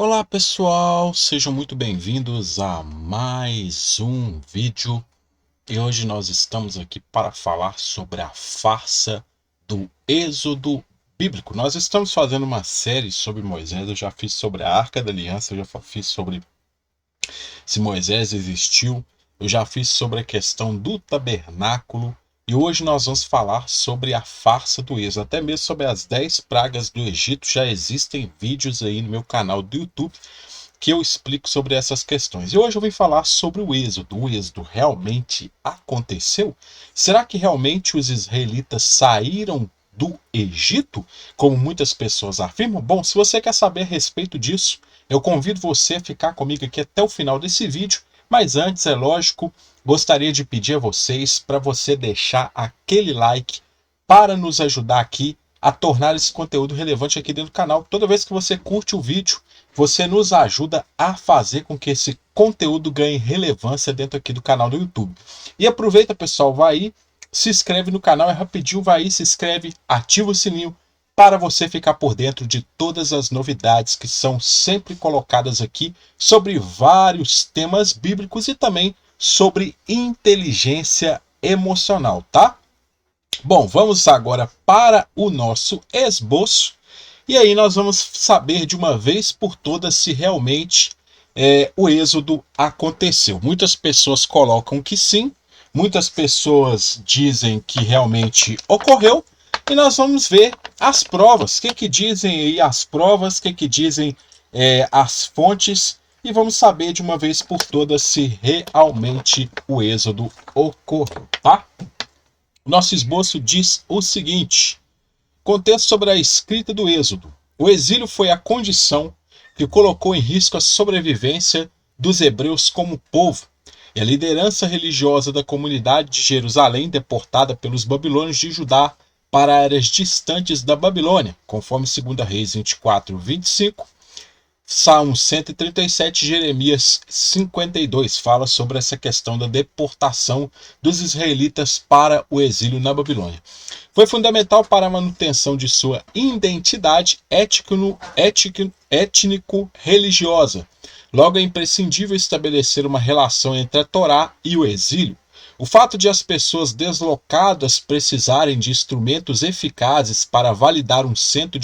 Olá pessoal, sejam muito bem-vindos a mais um vídeo e hoje nós estamos aqui para falar sobre a farsa do Êxodo bíblico. Nós estamos fazendo uma série sobre Moisés, eu já fiz sobre a Arca da Aliança, eu já fiz sobre se Moisés existiu, eu já fiz sobre a questão do tabernáculo e hoje nós vamos falar sobre a farsa do Êxodo, até mesmo sobre as 10 pragas do Egito. Já existem vídeos aí no meu canal do YouTube que eu explico sobre essas questões. E hoje eu vim falar sobre o Êxodo. O Êxodo realmente aconteceu? Será que realmente os israelitas saíram do Egito, como muitas pessoas afirmam? Bom, se você quer saber a respeito disso, eu convido você a ficar comigo aqui até o final desse vídeo. Mas antes, é lógico, gostaria de pedir a vocês para você deixar aquele like para nos ajudar aqui a tornar esse conteúdo relevante aqui dentro do canal. Toda vez que você curte o vídeo, você nos ajuda a fazer com que esse conteúdo ganhe relevância dentro aqui do canal do YouTube. E aproveita, pessoal, vai aí, se inscreve no canal, é rapidinho, vai aí, se inscreve, ativa o sininho para você ficar por dentro de todas as novidades que são sempre colocadas aqui sobre vários temas bíblicos e também sobre inteligência emocional, tá? Bom, vamos agora para o nosso esboço. E aí nós vamos saber de uma vez por todas se realmente o êxodo aconteceu. Muitas pessoas colocam que sim, muitas pessoas dizem que realmente ocorreu, e nós vamos ver as provas. O que dizem aí as provas, o que dizem as fontes, e vamos saber de uma vez por todas se realmente o êxodo ocorreu, tá? O nosso esboço diz o seguinte: contexto sobre a escrita do Êxodo. O exílio foi a condição que colocou em risco a sobrevivência dos hebreus como povo, e a liderança religiosa da comunidade de Jerusalém, deportada pelos babilônios de Judá para áreas distantes da Babilônia, conforme 2 Reis 24, 25, Salmos 137, Jeremias 52, fala sobre essa questão da deportação dos israelitas para o exílio na Babilônia. Foi fundamental para a manutenção de sua identidade étnico-religiosa. Logo, é imprescindível estabelecer uma relação entre a Torá e o exílio. O fato de as pessoas deslocadas precisarem de instrumentos eficazes para validar um senso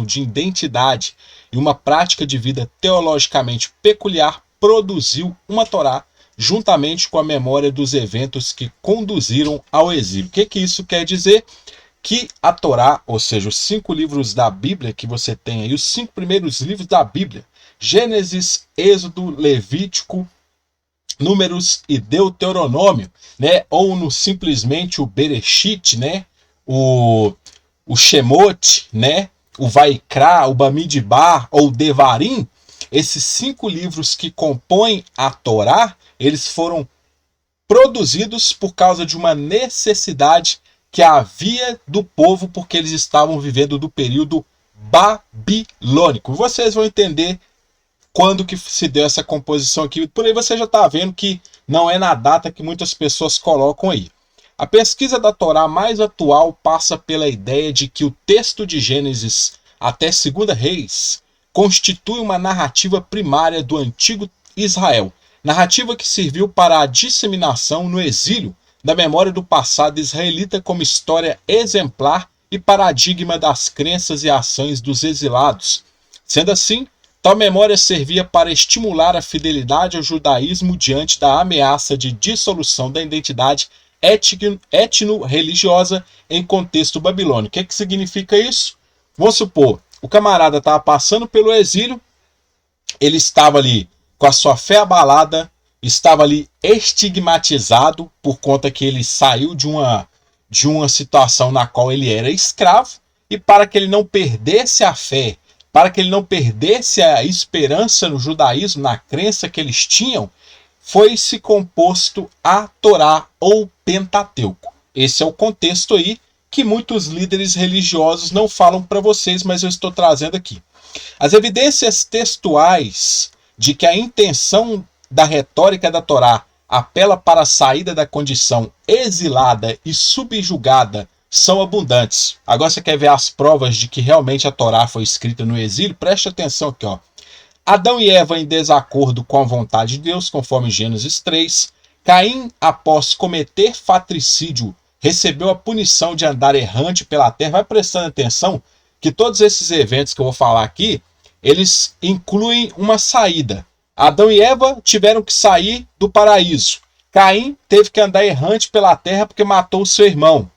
de identidade e uma prática de vida teologicamente peculiar produziu uma Torá juntamente com a memória dos eventos que conduziram ao exílio. O que isso quer dizer? Que a Torá, ou seja, os 5 livros da Bíblia que você tem aí, os 5 primeiros livros da Bíblia, Gênesis, Êxodo, Levítico, Números e Deuteronômio, né? Ou no simplesmente o Bereshit, né? O Shemot, né? O Vaikra, o Bamidbar ou o Devarim, esses 5 livros que compõem a Torá, eles foram produzidos por causa de uma necessidade que havia do povo, porque eles estavam vivendo do período babilônico. Vocês vão entender quando que se deu essa composição aqui. Por aí você já está vendo que não é na data que muitas pessoas colocam aí. A pesquisa da Torá mais atual passa pela ideia de que o texto de Gênesis até 2 Reis constitui uma narrativa primária do antigo Israel, narrativa que serviu para a disseminação no exílio da memória do passado israelita como história exemplar e paradigma das crenças e ações dos exilados. Sendo assim, tal memória servia para estimular a fidelidade ao judaísmo diante da ameaça de dissolução da identidade etno-religiosa em contexto babilônico. O que significa isso? Vamos supor, o camarada estava passando pelo exílio, ele estava ali com a sua fé abalada, estava ali estigmatizado por conta que ele saiu de uma situação na qual ele era escravo, e para que ele não perdesse a fé, para que ele não perdesse a esperança no judaísmo, na crença que eles tinham, foi-se composto a Torá ou Pentateuco. Esse é o contexto aí que muitos líderes religiosos não falam para vocês, mas eu estou trazendo aqui. As evidências textuais de que a intenção da retórica da Torá apela para a saída da condição exilada e subjugada são abundantes. Agora você quer ver as provas de que realmente a Torá foi escrita no exílio? Preste atenção aqui, ó. Adão e Eva em desacordo com a vontade de Deus, conforme Gênesis 3. Caim, após cometer fratricídio, recebeu a punição de andar errante pela terra. Vai prestando atenção que todos esses eventos que eu vou falar aqui, eles incluem uma saída. Adão e Eva tiveram que sair do paraíso. Caim teve que andar errante pela terra porque matou o seu irmão.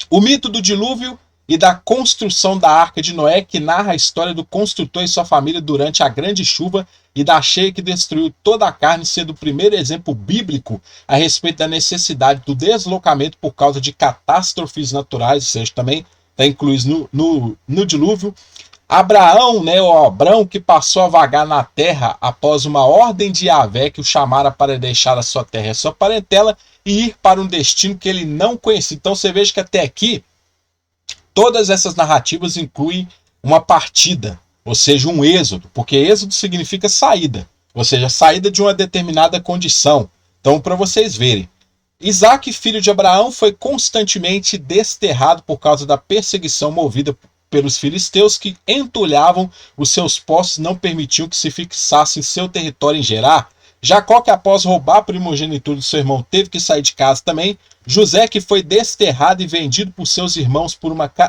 O mito do dilúvio e da construção da Arca de Noé, que narra a história do construtor e sua família durante a grande chuva e da cheia que destruiu toda a carne, sendo o primeiro exemplo bíblico a respeito da necessidade do deslocamento por causa de catástrofes naturais, ou seja, também está incluído no dilúvio. Abraão, né, o Abrão, que passou a vagar na terra após uma ordem de Yahvé que o chamara para deixar a sua terra e a sua parentela e ir para um destino que ele não conhecia. Então você veja que até aqui todas essas narrativas incluem uma partida, ou seja, um êxodo, porque êxodo significa saída, ou seja, saída de uma determinada condição. Então, para vocês verem, Isaac, filho de Abraão, foi constantemente desterrado por causa da perseguição movida pelos filisteus que entulhavam os seus postos e não permitiam que se fixasse em seu território em Gerar. Jacó, que após roubar a primogenitura do seu irmão, teve que sair de casa também. José, que foi desterrado e vendido por seus irmãos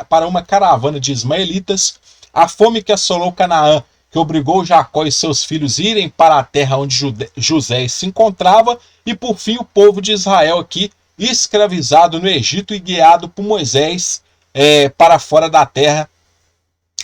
para uma caravana de ismaelitas. A fome que assolou Canaã, que obrigou Jacó e seus filhos a irem para a terra onde José se encontrava. E por fim o povo de Israel aqui, escravizado no Egito e guiado por Moisés para fora da terra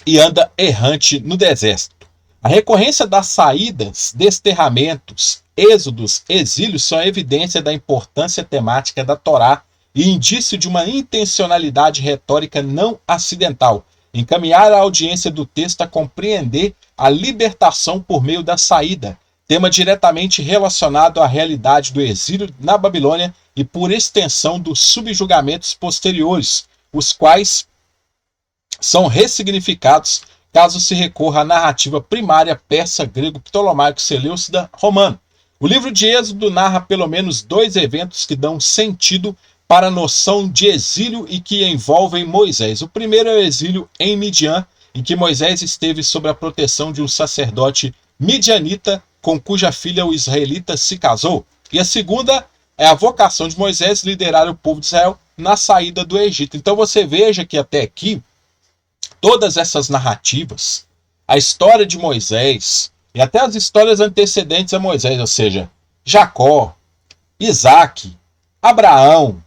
e anda errante no deserto. A recorrência das saídas, desterramentos, êxodos, exílios são evidência da importância temática da Torá e indício de uma intencionalidade retórica não acidental, encaminhar a audiência do texto a compreender a libertação por meio da saída, tema diretamente relacionado à realidade do exílio na Babilônia e, por extensão, dos subjugamentos posteriores, os quais são ressignificados caso se recorra à narrativa primária persa, grego, ptolomaico, seleucida, romano. O livro de Êxodo narra pelo menos 2 eventos que dão sentido para a noção de exílio e que envolvem Moisés. O primeiro é o exílio em Midian, em que Moisés esteve sob a proteção de um sacerdote midianita com cuja filha o israelita se casou. E a segunda é a vocação de Moisés liderar o povo de Israel na saída do Egito. Então você veja que até aqui todas essas narrativas, a história de Moisés e até as histórias antecedentes a Moisés, ou seja, Jacó, Isaac, Abraão,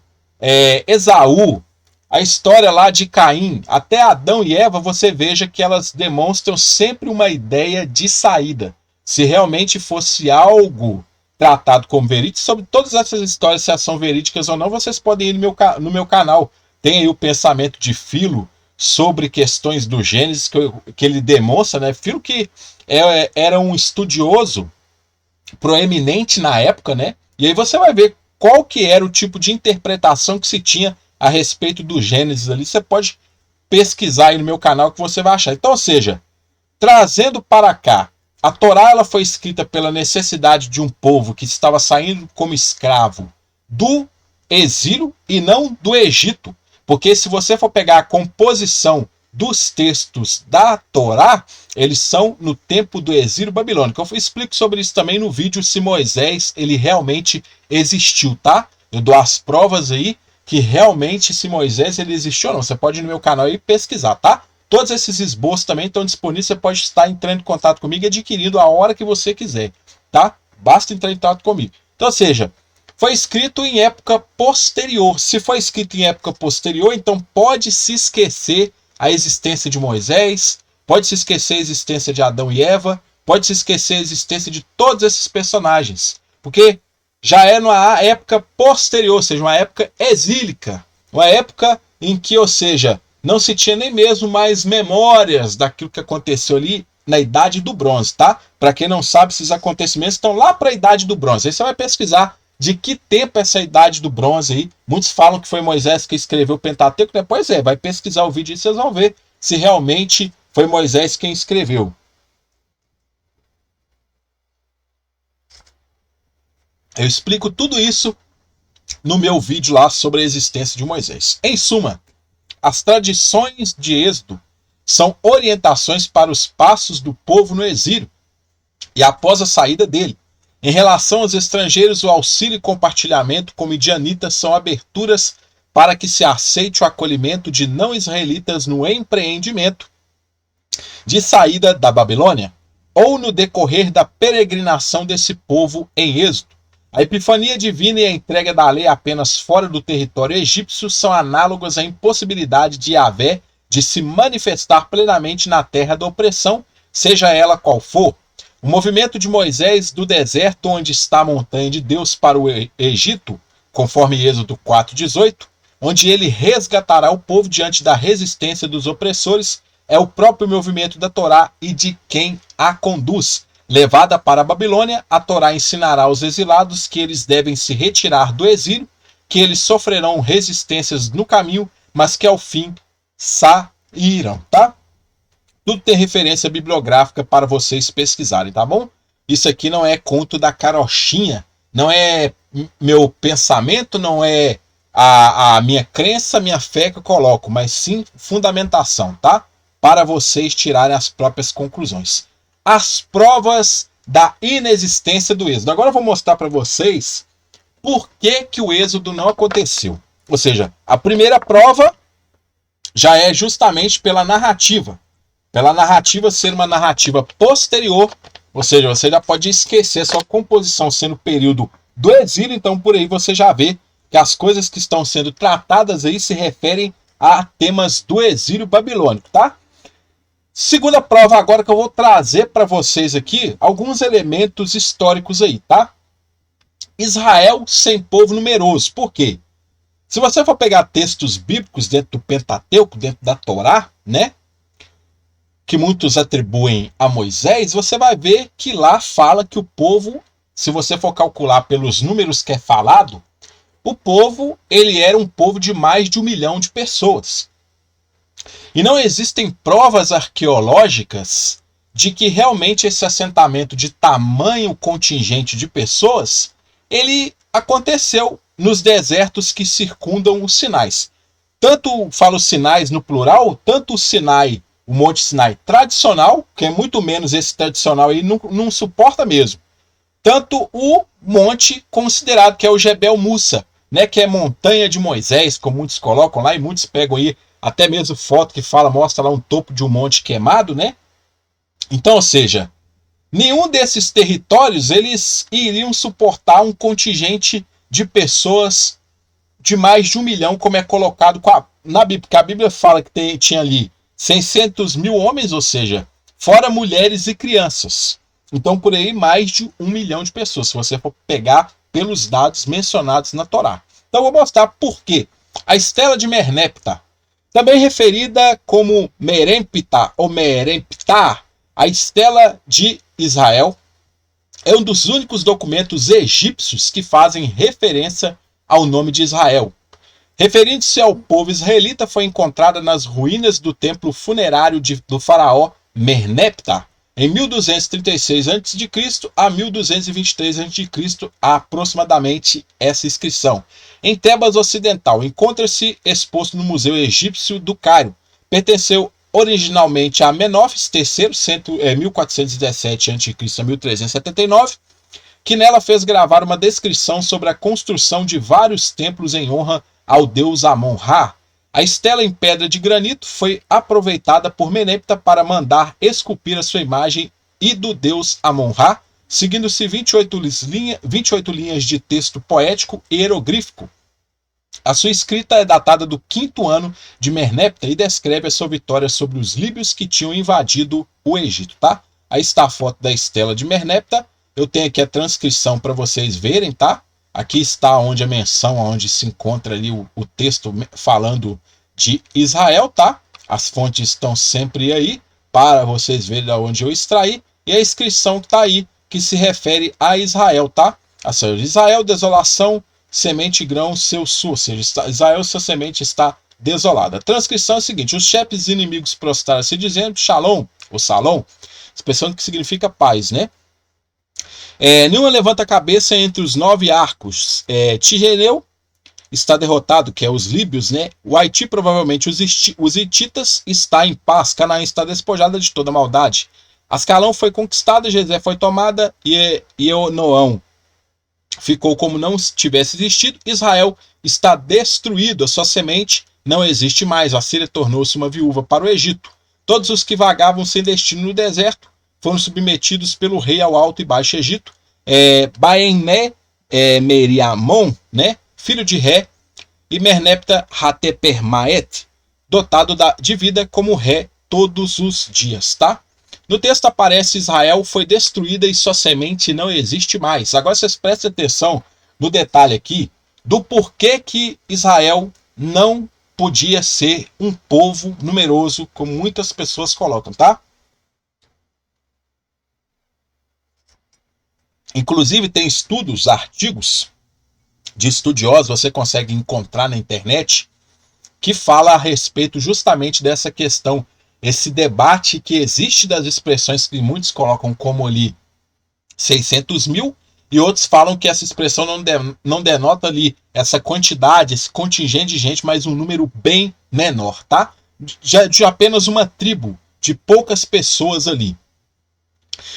Esaú, a história lá de Caim, até Adão e Eva, você veja que elas demonstram sempre uma ideia de saída. Se realmente fosse algo tratado como verídico, sobre todas essas histórias, se são verídicas ou não, vocês podem ir no meu canal. Tem aí o pensamento de Filo sobre questões do Gênesis, que ele demonstra, né? Filo que era um estudioso proeminente na época, né? E aí você vai ver qual que era o tipo de interpretação que se tinha a respeito do Gênesis ali. Você pode pesquisar aí no meu canal que você vai achar. Então, ou seja, trazendo para cá, a Torá ela foi escrita pela necessidade de um povo que estava saindo como escravo do exílio e não do Egito. Porque se você for pegar a composição dos textos da Torá, eles são no tempo do exílio babilônico. Eu explico sobre isso também no vídeo se Moisés ele realmente existiu, tá? Eu dou as provas aí que realmente se Moisés ele existiu ou não. Você pode ir no meu canal e pesquisar, tá? Todos esses esboços também estão disponíveis, você pode estar entrando em contato comigo e adquirindo a hora que você quiser, tá? Basta entrar em contato comigo. Então, ou seja, foi escrito em época posterior. Se foi escrito em época posterior, então pode-se esquecer a existência de Moisés, pode-se esquecer a existência de Adão e Eva, pode-se esquecer a existência de todos esses personagens, porque já é numa época posterior, ou seja, uma época exílica, uma época em que, ou seja, não se tinha nem mesmo mais memórias daquilo que aconteceu ali na Idade do Bronze, tá? Para quem não sabe, esses acontecimentos estão lá para a Idade do Bronze. Aí você vai pesquisar de que tempo é essa Idade do Bronze aí. Muitos falam que foi Moisés que escreveu o Pentateuco, né? Pois é, vai pesquisar o vídeo e vocês vão ver se realmente foi Moisés quem escreveu. Eu explico tudo isso no meu vídeo lá sobre a existência de Moisés. Em suma, as tradições de Êxodo são orientações para os passos do povo no exílio, e após a saída dele. Em relação aos estrangeiros, o auxílio e compartilhamento com midianitas são aberturas para que se aceite o acolhimento de não-israelitas no empreendimento de saída da Babilônia ou no decorrer da peregrinação desse povo em Êxodo. A epifania divina e a entrega da lei apenas fora do território egípcio são análogas à impossibilidade de Yahvé de se manifestar plenamente na terra da opressão, seja ela qual for. O movimento de Moisés do deserto onde está a montanha de Deus para o Egito, conforme Êxodo 4:18, onde ele resgatará o povo diante da resistência dos opressores, é o próprio movimento da Torá e de quem a conduz. Levada para a Babilônia, a Torá ensinará aos exilados que eles devem se retirar do exílio, que eles sofrerão resistências no caminho, mas que ao fim sairão, tá? Tudo tem referência bibliográfica para vocês pesquisarem, tá bom? Isso aqui não é conto da carochinha, não é meu pensamento, não é a minha crença, a minha fé que eu coloco, mas sim fundamentação, tá? Para vocês tirarem as próprias conclusões. As provas da inexistência do êxodo. Agora eu vou mostrar para vocês por que o êxodo não aconteceu. Ou seja, a primeira prova já é justamente pela narrativa. Pela narrativa ser uma narrativa posterior, ou seja, você já pode esquecer sua composição sendo o período do exílio, então por aí você já vê que as coisas que estão sendo tratadas aí se referem a temas do exílio babilônico, tá? Segunda prova agora que eu vou trazer para vocês aqui alguns elementos históricos aí, tá? Israel sem povo numeroso. Por quê? Se você for pegar textos bíblicos dentro do Pentateuco, dentro da Torá, né? Que muitos atribuem a Moisés, você vai ver que lá fala que o povo, se você for calcular pelos números que é falado, o povo, ele era um povo de mais de 1 milhão de pessoas. E não existem provas arqueológicas de que realmente esse assentamento de tamanho contingente de pessoas, ele aconteceu nos desertos que circundam os Sinais. Tanto falo Sinais no plural, tanto o Sinai, o Monte Sinai tradicional, que é muito menos esse tradicional aí, não suporta mesmo. Tanto o monte considerado, que é o Jebel Musa, né, que é montanha de Moisés, como muitos colocam lá, e muitos pegam aí até mesmo foto que mostra lá um topo de um monte queimado, né? Então, ou seja, nenhum desses territórios eles iriam suportar um contingente de pessoas de mais de 1 milhão, como é colocado na Bíblia, porque a Bíblia fala que tinha ali 600 mil homens, ou seja, fora mulheres e crianças. Então, por aí, mais de 1 milhão de pessoas, se você for pegar pelos dados mencionados na Torá. Então, eu vou mostrar por quê. A estela de Merneptah, também referida como Meremptah ou Meremptah, a estela de Israel, é um dos únicos documentos egípcios que fazem referência ao nome de Israel. Referindo-se ao povo israelita, foi encontrada nas ruínas do templo funerário do faraó Merneptah, em 1236 a.C. a 1223 a.C., aproximadamente essa inscrição. Em Tebas Ocidental, encontra-se exposto no Museu Egípcio do Cairo. Pertenceu originalmente a Menófis III, 1417 a.C. a 1379, que nela fez gravar uma descrição sobre a construção de vários templos em honra ao deus Amon-Ra. A estela em pedra de granito foi aproveitada por Meneptah para mandar esculpir a sua imagem e do deus Amon-Ra, seguindo-se 28 linhas de texto poético e hieroglyfico. A sua escrita é datada do 5º ano de Merneptah e descreve a sua vitória sobre os líbios que tinham invadido o Egito, tá? Aí está a foto da estela de Merneptah. Eu tenho aqui a transcrição para vocês verem, tá? Aqui está onde a menção, onde se encontra ali o texto falando de Israel, tá? As fontes estão sempre aí para vocês verem de onde eu extraí. E a inscrição que está aí, que se refere a Israel, tá? A senhora Israel, desolação, semente e grão, seu sul. Ou seja, Israel, sua semente está desolada. A transcrição é a seguinte: os chefes inimigos prostraram-se dizendo Shalom, ou Salom, expressão que significa paz, né? Nenhuma levanta a cabeça entre os 9 arcos. Tirreneu está derrotado, que é os líbios, né? O Haiti, provavelmente os hititas, está em paz. Canaã está despojada de toda maldade. Ascalão foi conquistada, Jezé foi tomada e Enoão ficou como não tivesse existido. Israel está destruído, a sua semente não existe mais. A Síria tornou-se uma viúva para o Egito. Todos os que vagavam sem destino no deserto foram submetidos pelo rei ao Alto e Baixo Egito. Baené Meriamon, né, filho de Ré, e Mernepta Hatepermaet, dotado de vida como Ré todos os dias, tá? No texto aparece Israel foi destruída e sua semente não existe mais. Agora vocês prestem atenção no detalhe aqui do porquê que Israel não podia ser um povo numeroso, como muitas pessoas colocam, tá? Inclusive tem estudos, artigos de estudiosos, você consegue encontrar na internet, que fala a respeito justamente dessa questão, esse debate que existe das expressões que muitos colocam como ali 600 mil, e outros falam que essa expressão não denota ali essa quantidade, esse contingente de gente, mas um número bem menor, tá? De apenas uma tribo, de poucas pessoas ali.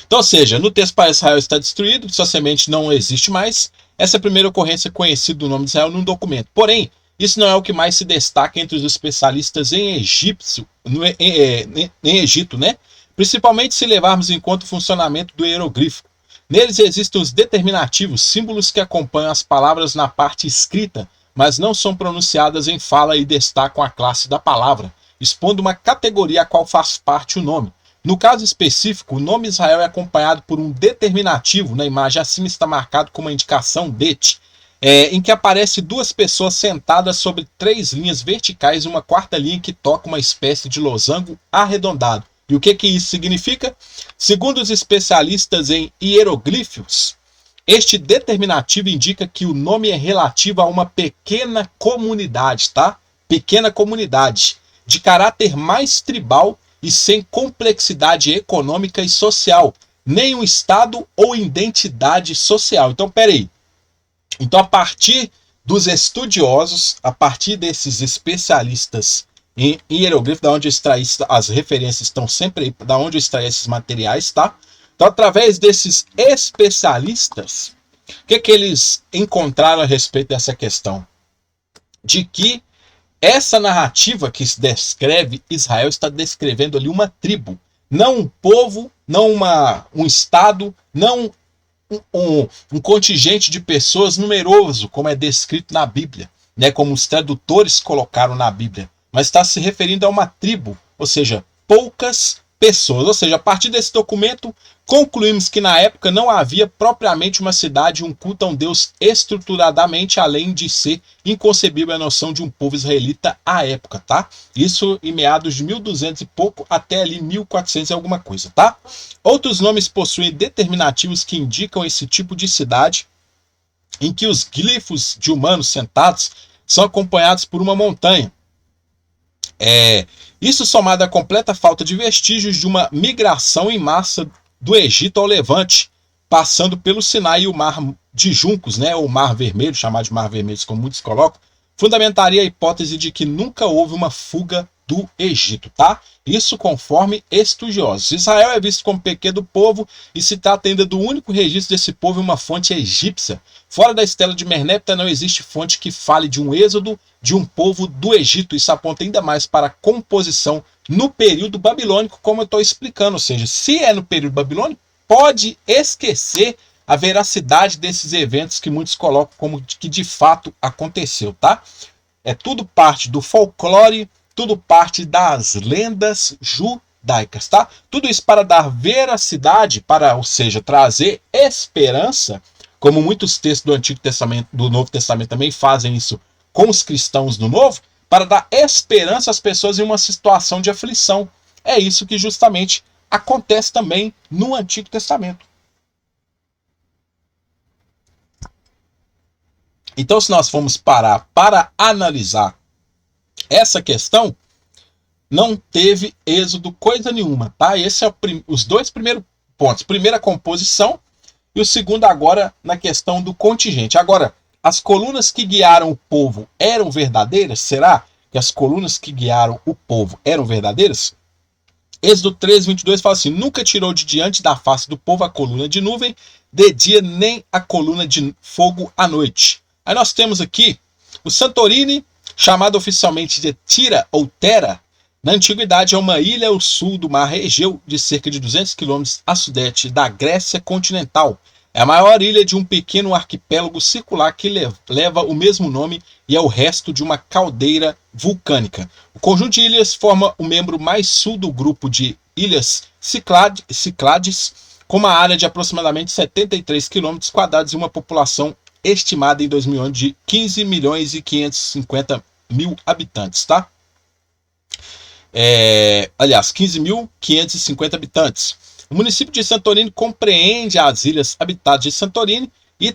Então, ou seja, no texto para Israel está destruído, sua semente não existe mais. Essa é a primeira ocorrência conhecida do nome de Israel num documento. Porém, isso não é o que mais se destaca entre os especialistas em Egito, né? Principalmente se levarmos em conta o funcionamento do hieroglifo. Neles existem os determinativos, símbolos que acompanham as palavras na parte escrita, mas não são pronunciadas em fala e destacam a classe da palavra, expondo uma categoria a qual faz parte o nome. No caso específico, o nome Israel é acompanhado por um determinativo, na imagem acima está marcado com uma indicação det, em que aparece duas pessoas sentadas sobre três linhas verticais e uma quarta linha que toca uma espécie de losango arredondado. E o que isso significa? Segundo os especialistas em hieroglifos, este determinativo indica que o nome é relativo a uma pequena comunidade, tá? Pequena comunidade, de caráter mais tribal e sem complexidade econômica e social, nem um estado ou identidade social. Então, peraí. Então, a partir dos estudiosos, a partir desses especialistas em hieroglifo, da onde eu extraí, as referências estão sempre aí, da onde eu extraí esses materiais, tá? Então, através desses especialistas, o que eles encontraram a respeito dessa questão? De que essa narrativa que se descreve Israel está descrevendo ali uma tribo, não um povo, não um estado, não um contingente de pessoas numeroso, como é descrito na Bíblia, né, como os tradutores colocaram na Bíblia, mas está se referindo a uma tribo, ou seja, poucas pessoas. Ou seja, a partir desse documento, concluímos que na época não havia propriamente uma cidade, um culto a um Deus estruturadamente, além de ser inconcebível a noção de um povo israelita à época, tá? Isso em meados de 1200 e pouco até ali 1400 e alguma coisa, tá? Outros nomes possuem determinativos que indicam esse tipo de cidade, em que os glifos de humanos sentados são acompanhados por uma montanha. Isso somado à completa falta de vestígios de uma migração em massa do Egito ao Levante, passando pelo Sinai e o Mar de Juncos, né, ou Mar Vermelho, chamado de Mar Vermelho, como muitos colocam, fundamentaria a hipótese de que nunca houve uma fuga do Egito, tá? Isso conforme estudiosos. Israel é visto como pequeno povo e se trata ainda do único registro desse povo em uma fonte egípcia. Fora da estela de Merneptah não existe fonte que fale de um êxodo de um povo do Egito. Isso aponta ainda mais para a composição no período babilônico, como eu estou explicando. Ou seja, se é no período babilônico, pode esquecer a veracidade desses eventos que muitos colocam como que de fato aconteceu, tá? É tudo parte do folclore, tudo parte das lendas judaicas, tá? Tudo isso para dar veracidade, ou seja, trazer esperança, como muitos textos do Antigo Testamento, do Novo Testamento também fazem isso com os cristãos do Novo, para dar esperança às pessoas em uma situação de aflição. É isso que justamente acontece também no Antigo Testamento. Então, se nós formos parar para analisar essa questão, não teve êxodo coisa nenhuma, tá? Esse é os dois primeiros pontos. Primeira, composição, e o segundo agora na questão do contingente. Agora, as colunas que guiaram o povo eram verdadeiras? Será que as colunas que guiaram o povo eram verdadeiras? Êxodo 13, 22 fala assim: nunca tirou de diante da face do povo a coluna de nuvem de dia, nem a coluna de fogo à noite. Aí nós temos aqui o Santorini, chamado oficialmente de Tira ou Tera. Na antiguidade é uma ilha ao sul do mar Egeu, de cerca de 200 km a sudeste da Grécia continental. É a maior ilha de um pequeno arquipélago circular que leva o mesmo nome e é o resto de uma caldeira vulcânica. O conjunto de ilhas forma o membro mais sul do grupo de ilhas Cíclades, com uma área de aproximadamente 73 km² e uma população estimada em 2011 de 15 milhões e 550 mil habitantes, tá? Aliás, 15.550 habitantes. O município de Santorini compreende as ilhas habitadas de Santorini e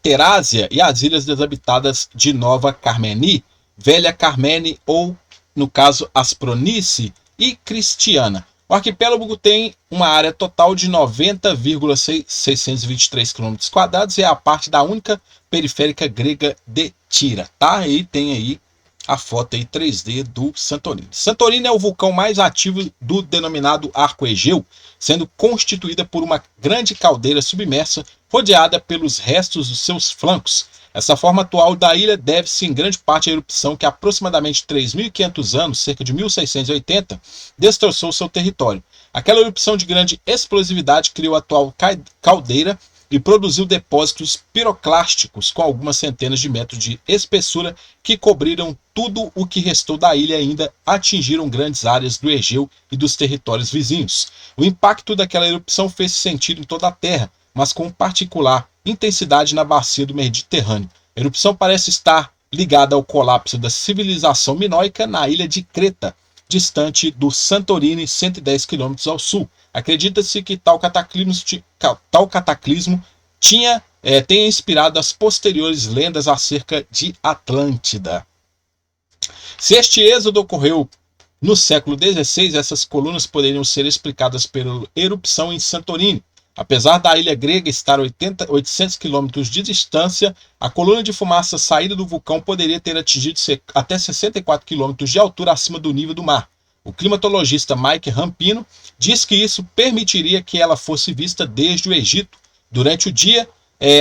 Terásia e as ilhas desabitadas de Nova Carmeni, Velha Carmene ou, no caso, Aspronice e Cristiana. O arquipélago tem uma área total de 90,623 km² e é a parte da única periférica grega de Tira, tá? E tem aí a foto aí 3D do Santorini. Santorini é o vulcão mais ativo do denominado Arco Egeu, sendo constituída por uma grande caldeira submersa rodeada pelos restos dos seus flancos. Essa forma atual da ilha deve-se em grande parte à erupção que há aproximadamente 3.500 anos, cerca de 1680, destroçou seu território. Aquela erupção de grande explosividade criou a atual caldeira e produziu depósitos piroclásticos com algumas centenas de metros de espessura que cobriram tudo o que restou da ilha e ainda atingiram grandes áreas do Egeu e dos territórios vizinhos. O impacto daquela erupção fez-se sentir em toda a Terra, mas com particular intensidade na bacia do Mediterrâneo. A erupção parece estar ligada ao colapso da civilização minoica na ilha de Creta, distante do Santorini, 110 km ao sul. Acredita-se que tal cataclismo tenha inspirado as posteriores lendas acerca de Atlântida. Se este êxodo ocorreu no século XVI, essas colunas poderiam ser explicadas pela erupção em Santorini. Apesar da ilha grega estar a 800 km de distância, a coluna de fumaça saída do vulcão poderia ter atingido até 64 km de altura acima do nível do mar. O climatologista Mike Rampino diz que isso permitiria que ela fosse vista desde o Egito. Durante o dia,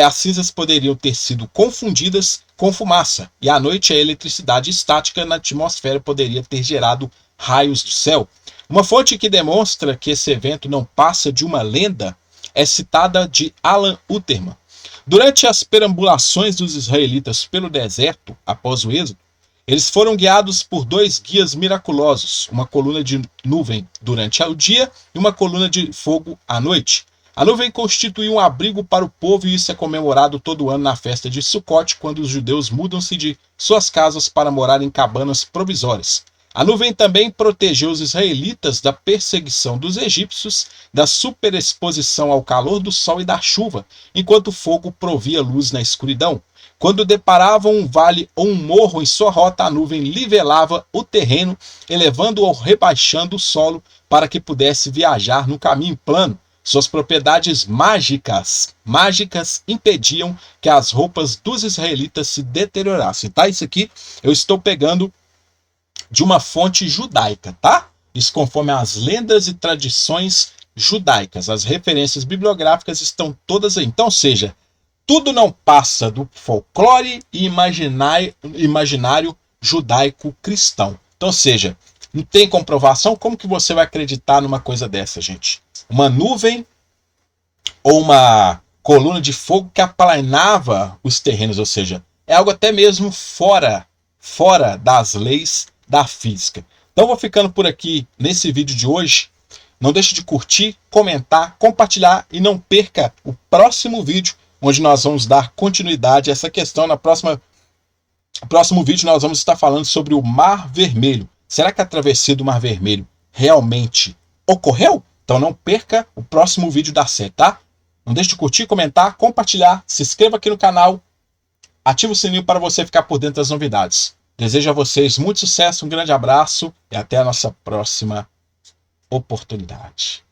as cinzas poderiam ter sido confundidas com fumaça, e à noite a eletricidade estática na atmosfera poderia ter gerado raios do céu. Uma fonte que demonstra que esse evento não passa de uma lenda é citada de Alan Uterman. Durante as perambulações dos israelitas pelo deserto após o êxodo, eles foram guiados por dois guias miraculosos, uma coluna de nuvem durante o dia e uma coluna de fogo à noite. A nuvem constituiu um abrigo para o povo e isso é comemorado todo ano na festa de Sucote, quando os judeus mudam-se de suas casas para morar em cabanas provisórias. A nuvem também protegeu os israelitas da perseguição dos egípcios, da superexposição ao calor do sol e da chuva, enquanto o fogo provia luz na escuridão. Quando deparavam um vale ou um morro em sua rota, a nuvem nivelava o terreno, elevando ou rebaixando o solo para que pudesse viajar no caminho plano. Suas propriedades mágicas impediam que as roupas dos israelitas se deteriorassem. Tá? Isso aqui eu estou pegando de uma fonte judaica, tá? Isso conforme as lendas e tradições judaicas. As referências bibliográficas estão todas aí. Então, seja, tudo não passa do folclore e imaginário judaico-cristão. Então, seja, não tem comprovação, como que você vai acreditar numa coisa dessa, gente? Uma nuvem ou uma coluna de fogo que aplanava os terrenos, ou seja, é algo até mesmo fora das leis da física. Então vou ficando por aqui nesse vídeo de hoje. Não deixe de curtir, comentar, compartilhar e não perca o próximo vídeo, onde nós vamos dar continuidade a essa questão. No próximo vídeo nós vamos estar falando sobre o Mar Vermelho. Será que a travessia do Mar Vermelho realmente ocorreu? Então não perca o próximo vídeo da série, tá? Não deixe de curtir, comentar, compartilhar, se inscreva aqui no canal, ative o sininho para você ficar por dentro das novidades. Desejo a vocês muito sucesso, um grande abraço e até a nossa próxima oportunidade.